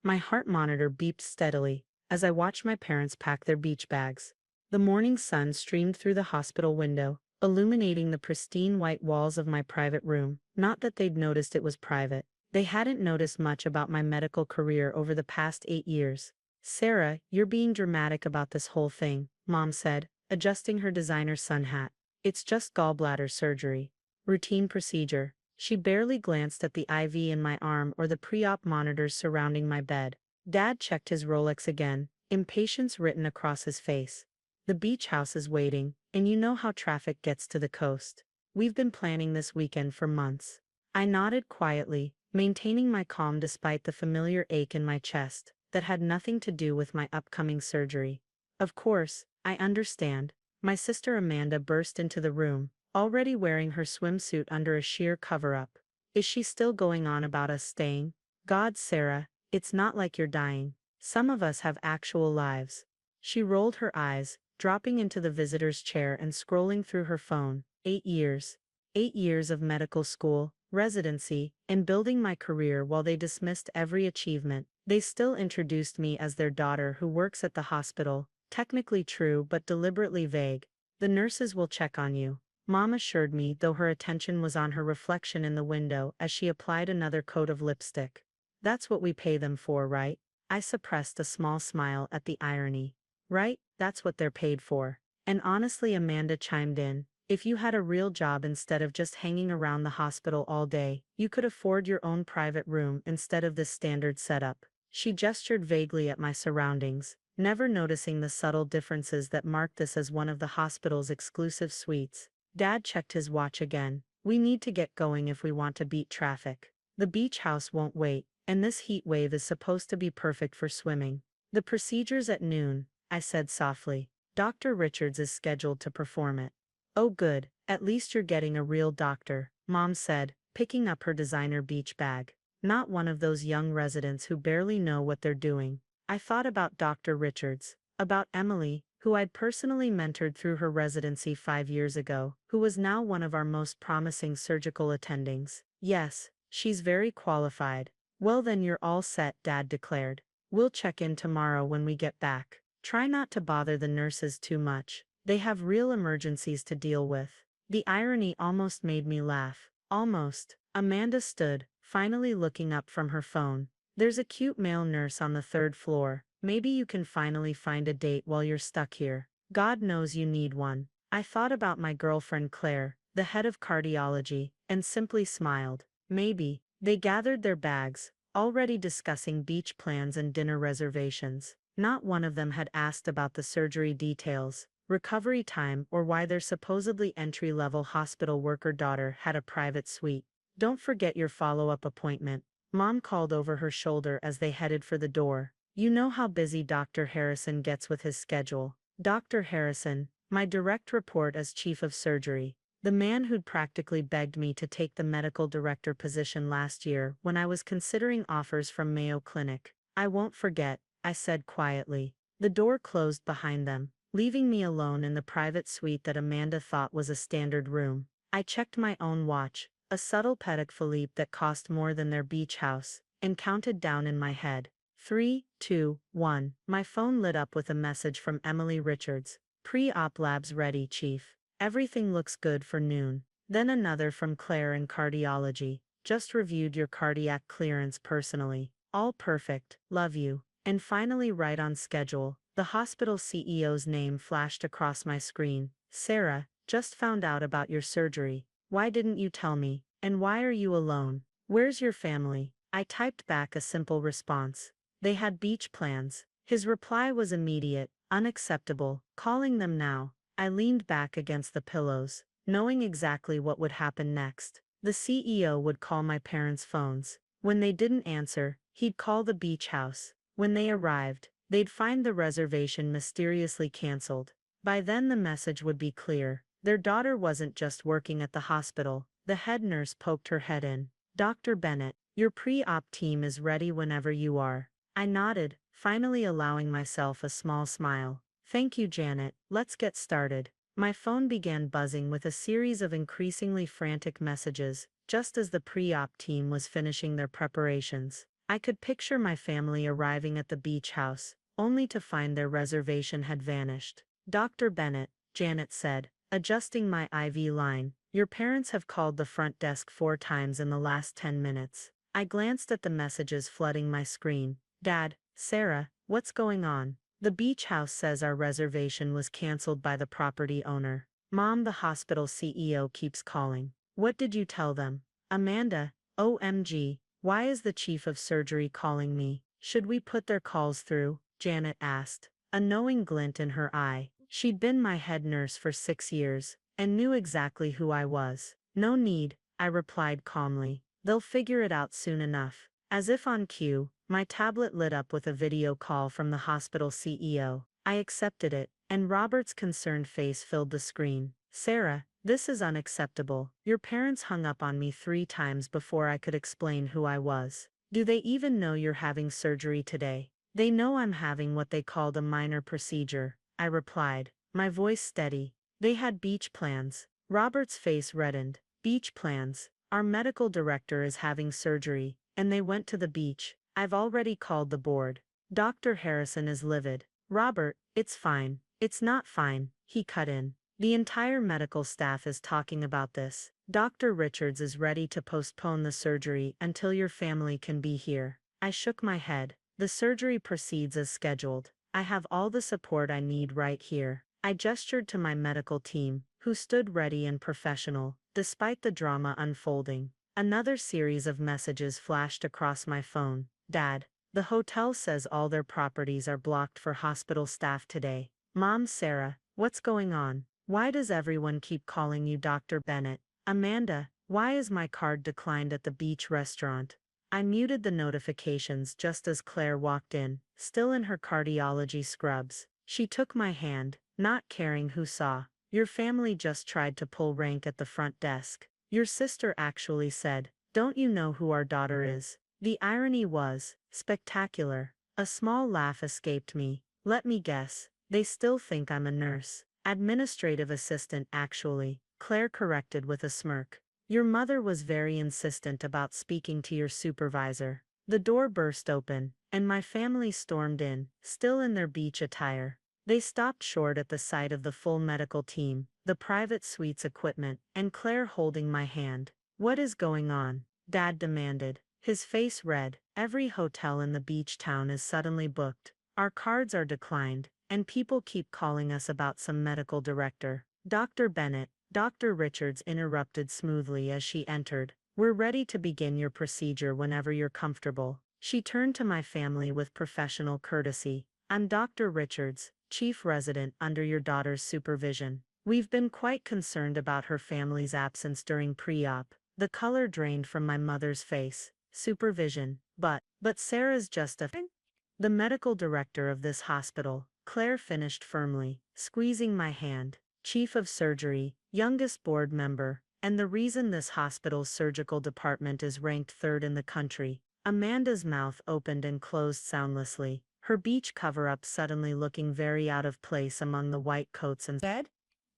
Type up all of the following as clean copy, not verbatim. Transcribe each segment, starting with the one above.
My heart monitor beeped steadily as I watched my parents pack their beach bags. The morning sun streamed through the hospital window, illuminating the pristine white walls of my private room. Not that they'd noticed it was private. They hadn't noticed much about my medical career over the past 8 years. "Sarah, you're being dramatic about this whole thing," Mom said, adjusting her designer sun hat. "It's just gallbladder surgery. Routine procedure." She barely glanced at the IV in my arm or the pre-op monitors surrounding my bed. Dad checked his Rolex again, impatience written across his face. "The beach house is waiting, and you know how traffic gets to the coast. We've been planning this weekend for months." I nodded quietly, maintaining my calm despite the familiar ache in my chest that had nothing to do with my upcoming surgery. "Of course, I understand." My sister Amanda burst into the room, already wearing her swimsuit under a sheer cover-up. "Is she still going on about us staying? God, Sarah, it's not like you're dying. Some of us have actual lives." She rolled her eyes, dropping into the visitor's chair and scrolling through her phone. 8 years. 8 years of medical school, residency, and building my career while they dismissed every achievement. They still introduced me as their daughter who works at the hospital, technically true but deliberately vague. "The nurses will check on you," Mom assured me, though her attention was on her reflection in the window as she applied another coat of lipstick. "That's what we pay them for, right?" I suppressed a small smile at the irony. "Right, that's what they're paid for." And honestly, Amanda chimed in, "if you had a real job instead of just hanging around the hospital all day, you could afford your own private room instead of this standard setup." She gestured vaguely at my surroundings, never noticing the subtle differences that marked this as one of the hospital's exclusive suites. Dad checked his watch again. "We need to get going if we want to beat traffic. The beach house won't wait, and this heat wave is supposed to be perfect for swimming." "The procedure's at noon," I said softly. "Dr. Richards is scheduled to perform it." "Oh good, at least you're getting a real doctor," Mom said, picking up her designer beach bag. "Not one of those young residents who barely know what they're doing." I thought about Dr. Richards, about Emily, who I'd personally mentored through her residency 5 years ago, who was now one of our most promising surgical attendings. "Yes, she's very qualified." "Well then you're all set," Dad declared. "We'll check in tomorrow when we get back. Try not to bother the nurses too much. They have real emergencies to deal with." The irony almost made me laugh. Almost. Amanda stood, finally looking up from her phone. "There's a cute male nurse on the third floor. Maybe you can finally find a date while you're stuck here. God knows you need one." I thought about my girlfriend Claire, the head of cardiology, and simply smiled. Maybe. They gathered their bags, already discussing beach plans and dinner reservations. Not one of them had asked about the surgery details, recovery time, or why their supposedly entry-level hospital worker daughter had a private suite. "Don't forget your follow-up appointment," Mom called over her shoulder as they headed for the door. "You know how busy Dr. Harrison gets with his schedule." Dr. Harrison, my direct report as chief of surgery, the man who'd practically begged me to take the medical director position last year when I was considering offers from Mayo Clinic. "I won't forget," I said quietly. The door closed behind them, leaving me alone in the private suite that Amanda thought was a standard room. I checked my own watch, a subtle Patek Philippe that cost more than their beach house, and counted down in my head. 3, 2, 1. My phone lit up with a message from Emily Richards. "Pre-op labs ready, Chief. Everything looks good for noon." Then another from Claire in cardiology. "Just reviewed your cardiac clearance personally. All perfect, love you." And finally, right on schedule, the hospital CEO's name flashed across my screen. "Sarah, just found out about your surgery. Why didn't you tell me? And why are you alone? Where's your family?" I typed back a simple response. "They had beach plans." His reply was immediate, unacceptable. "Calling them now." I leaned back against the pillows, knowing exactly what would happen next. The CEO would call my parents' phones. When they didn't answer, he'd call the beach house. When they arrived, they'd find the reservation mysteriously canceled. By then the message would be clear. Their daughter wasn't just working at the hospital. The head nurse poked her head in. "Dr. Bennett, your pre-op team is ready whenever you are." I nodded, finally allowing myself a small smile. "Thank you, Janet. Let's get started." My phone began buzzing with a series of increasingly frantic messages, just as the pre-op team was finishing their preparations. I could picture my family arriving at the beach house, only to find their reservation had vanished. Dr. Bennett, Janet said, adjusting my IV line, your parents have called the front desk 4 times in the last 10 minutes. I glanced at the messages flooding my screen. Dad, Sarah, what's going on? The beach house says our reservation was canceled by the property owner. Mom, the hospital CEO keeps calling. What did you tell them? Amanda, OMG, why is the chief of surgery calling me? Should we put their calls through? Janet asked, a knowing glint in her eye. She'd been my head nurse for 6 years, and knew exactly who I was. No need, I replied calmly. They'll figure it out soon enough. As if on cue, my tablet lit up with a video call from the hospital CEO. I accepted it, and Robert's concerned face filled the screen. Sarah, this is unacceptable. Your parents hung up on me 3 times before I could explain who I was. Do they even know you're having surgery today? They know I'm having what they called a minor procedure, I replied, my voice steady. They had beach plans. Robert's face reddened. Beach plans. Our medical director is having surgery, and they went to the beach. I've already called the board. Dr. Harrison is livid. Robert, it's fine. It's not fine, he cut in. The entire medical staff is talking about this. Dr. Richards is ready to postpone the surgery until your family can be here. I shook my head. The surgery proceeds as scheduled. I have all the support I need right here. I gestured to my medical team, who stood ready and professional, despite the drama unfolding. Another series of messages flashed across my phone. Dad, the hotel says all their properties are blocked for hospital staff today. Mom, Sarah, what's going on? Why does everyone keep calling you Dr. Bennett? Amanda, why is my card declined at the beach restaurant? I muted the notifications just as Claire walked in, still in her cardiology scrubs. She took my hand, not caring who saw. Your family just tried to pull rank at the front desk. Your sister actually said, don't you know who our daughter is? The irony was spectacular. A small laugh escaped me. Let me guess, they still think I'm a nurse. Administrative assistant actually, Claire corrected with a smirk. Your mother was very insistent about speaking to your supervisor. The door burst open, and my family stormed in, still in their beach attire. They stopped short at the sight of the full medical team, the private suite's equipment, and Claire holding my hand. What is going on? Dad demanded, his face red. Every hotel in the beach town is suddenly booked. Our cards are declined, and people keep calling us about some medical director. Dr. Bennett, Dr. Richards interrupted smoothly as she entered. We're ready to begin your procedure whenever you're comfortable. She turned to my family with professional courtesy. I'm Dr. Richards, chief resident under your daughter's supervision. We've been quite concerned about her family's absence during pre-op. The color drained from my mother's face. Supervision. But Sarah's just a the medical director of this hospital, Claire finished firmly, squeezing my hand. Chief of surgery, youngest board member, and the reason this hospital's surgical department is ranked 3rd in the country. Amanda's mouth opened and closed soundlessly, her beach cover-up suddenly looking very out of place among the white coats and bed.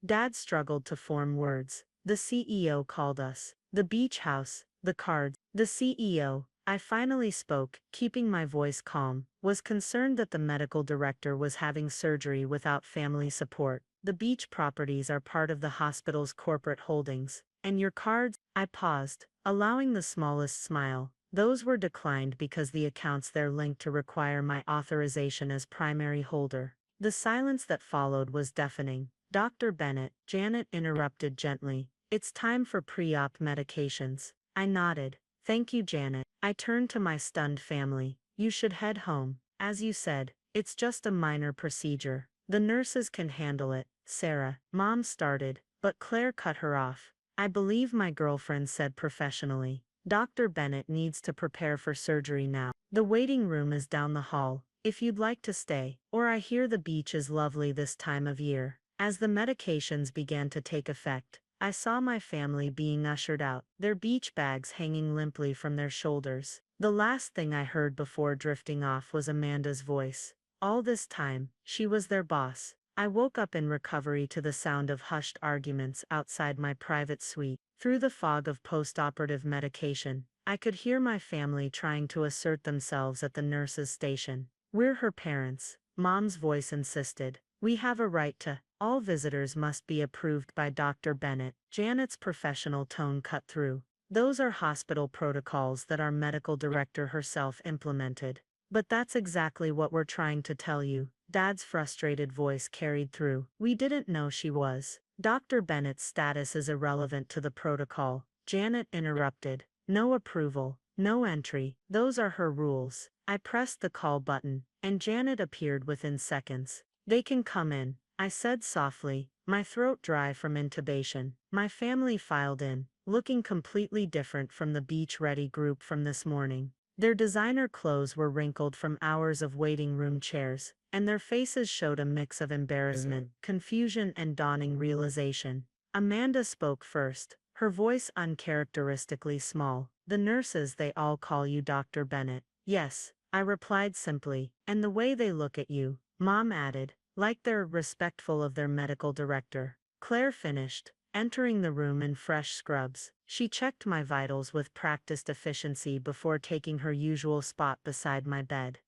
Dad struggled to form words. The CEO called us. The beach house, the cards. The CEO, I finally spoke, keeping my voice calm, was concerned that the medical director was having surgery without family support. The beach properties are part of the hospital's corporate holdings, and your cards. I paused, allowing the smallest smile. Those were declined because the accounts they're linked to require my authorization as primary holder. The silence that followed was deafening. Dr. Bennett, Janet interrupted gently. It's time for pre-op medications. I nodded. Thank you, Janet. I turned to my stunned family. You should head home. As you said, it's just a minor procedure. The nurses can handle it. Sarah, Mom started, but Claire cut her off. I believe my girlfriend said professionally. Dr. Bennett needs to prepare for surgery now. The waiting room is down the hall, if you'd like to stay. Or I hear the beach is lovely this time of year. As the medications began to take effect, I saw my family being ushered out, their beach bags hanging limply from their shoulders. The last thing I heard before drifting off was Amanda's voice. All this time, she was their boss. I woke up in recovery to the sound of hushed arguments outside my private suite. Through the fog of post-operative medication, I could hear my family trying to assert themselves at the nurse's station. We're her parents, Mom's voice insisted. We have a right to. All visitors must be approved by Dr. Bennett. Janet's professional tone cut through. Those are hospital protocols that our medical director herself implemented. But that's exactly what we're trying to tell you. Dad's frustrated voice carried through. We didn't know she was. Dr. Bennett's status is irrelevant to the protocol. Janet interrupted. No approval, no entry. Those are her rules. I pressed the call button, and Janet appeared within seconds. They can come in, I said softly, my throat dry from intubation. My family filed in, looking completely different from the beach-ready group from this morning. Their designer clothes were wrinkled from hours of waiting room chairs, and their faces showed a mix of embarrassment, confusion, and dawning realization. Amanda spoke first, her voice uncharacteristically small. The nurses, they all call you Dr. Bennett. Yes, I replied simply, and the way they look at you, Mom added, like they're respectful of their medical director. Claire finished, entering the room in fresh scrubs. She checked my vitals with practiced efficiency before taking her usual spot beside my bed.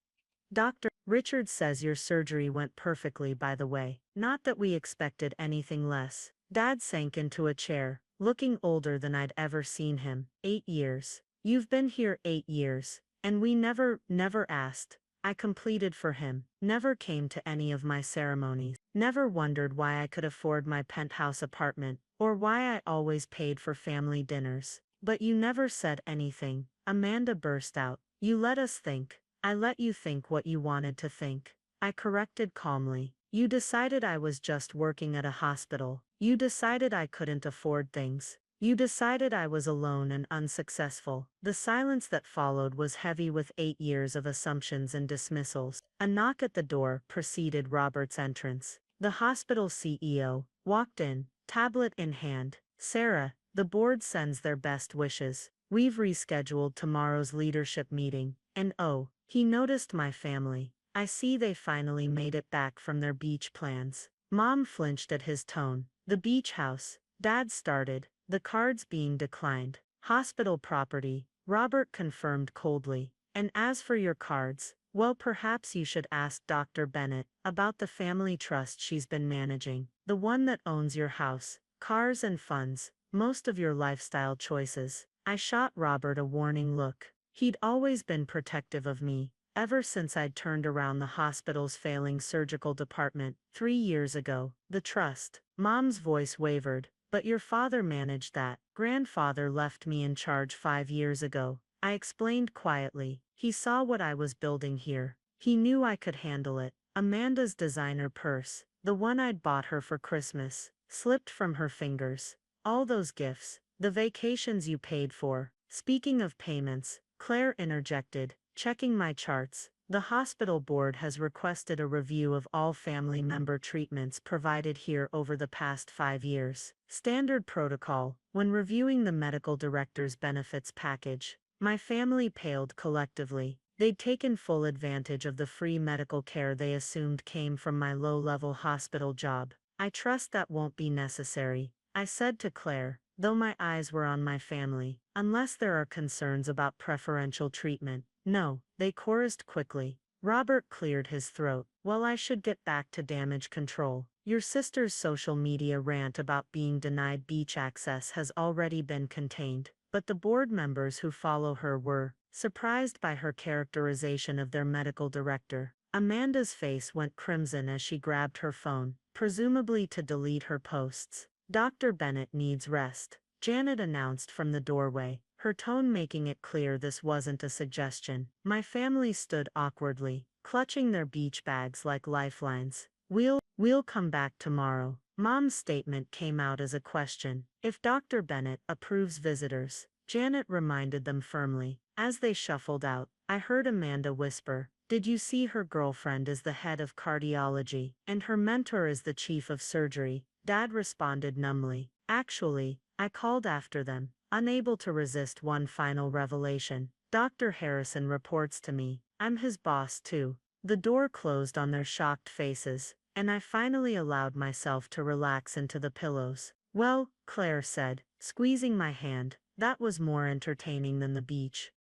Dr. Richard says your surgery went perfectly, by the way. Not that we expected anything less. Dad sank into a chair, looking older than I'd ever seen him. 8 years. You've been here 8 years. And we never asked. I completed for him. Never came to any of my ceremonies. Never wondered why I could afford my penthouse apartment, or why I always paid for family dinners. But you never said anything. Amanda burst out. You let us think. I let you think what you wanted to think. I corrected calmly. You decided I was just working at a hospital. You decided I couldn't afford things. You decided I was alone and unsuccessful. The silence that followed was heavy with 8 years of assumptions and dismissals. A knock at the door preceded Robert's entrance. The hospital CEO walked in, tablet in hand. Sarah, the board sends their best wishes. We've rescheduled tomorrow's leadership meeting, and oh, he noticed my family. I see they finally made it back from their beach plans. Mom flinched at his tone. The beach house, Dad started, the cards being declined. Hospital property, Robert confirmed coldly. And as for your cards, well, perhaps you should ask Dr. Bennett about the family trust she's been managing. The one that owns your house, cars and funds, most of your lifestyle choices. I shot Robert a warning look. He'd always been protective of me, ever since I'd turned around the hospital's failing surgical department 3 years ago. The trust. Mom's voice wavered. But your father managed that. Grandfather left me in charge 5 years ago. I explained quietly. He saw what I was building here. He knew I could handle it. Amanda's designer purse, the one I'd bought her for Christmas, slipped from her fingers. All those gifts, the vacations you paid for. Speaking of payments, Claire interjected, checking my charts. The hospital board has requested a review of all family member treatments provided here over the past 5 years. Standard protocol. When reviewing the medical director's benefits package, my family paled collectively. They'd taken full advantage of the free medical care they assumed came from my low-level hospital job. I trust that won't be necessary, I said to Claire, though my eyes were on my family. Unless there are concerns about preferential treatment. No, they chorused quickly. Robert cleared his throat. Well, I should get back to damage control. Your sister's social media rant about being denied beach access has already been contained, but the board members who follow her were surprised by her characterization of their medical director. Amanda's face went crimson as she grabbed her phone, presumably to delete her posts. Dr. Bennett needs rest, Janet announced from the doorway, her tone making it clear this wasn't a suggestion. My family stood awkwardly, clutching their beach bags like lifelines. We'll come back tomorrow. Mom's statement came out as a question. If Dr. Bennett approves visitors, Janet reminded them firmly. As they shuffled out, I heard Amanda whisper, did you see her girlfriend is the head of cardiology, and her mentor is the chief of surgery? Dad responded numbly. Actually, I called after them, unable to resist one final revelation. Dr. Harrison reports to me. I'm his boss too. The door closed on their shocked faces, and I finally allowed myself to relax into the pillows. Well, Claire said, squeezing my hand, That was more entertaining than the beach.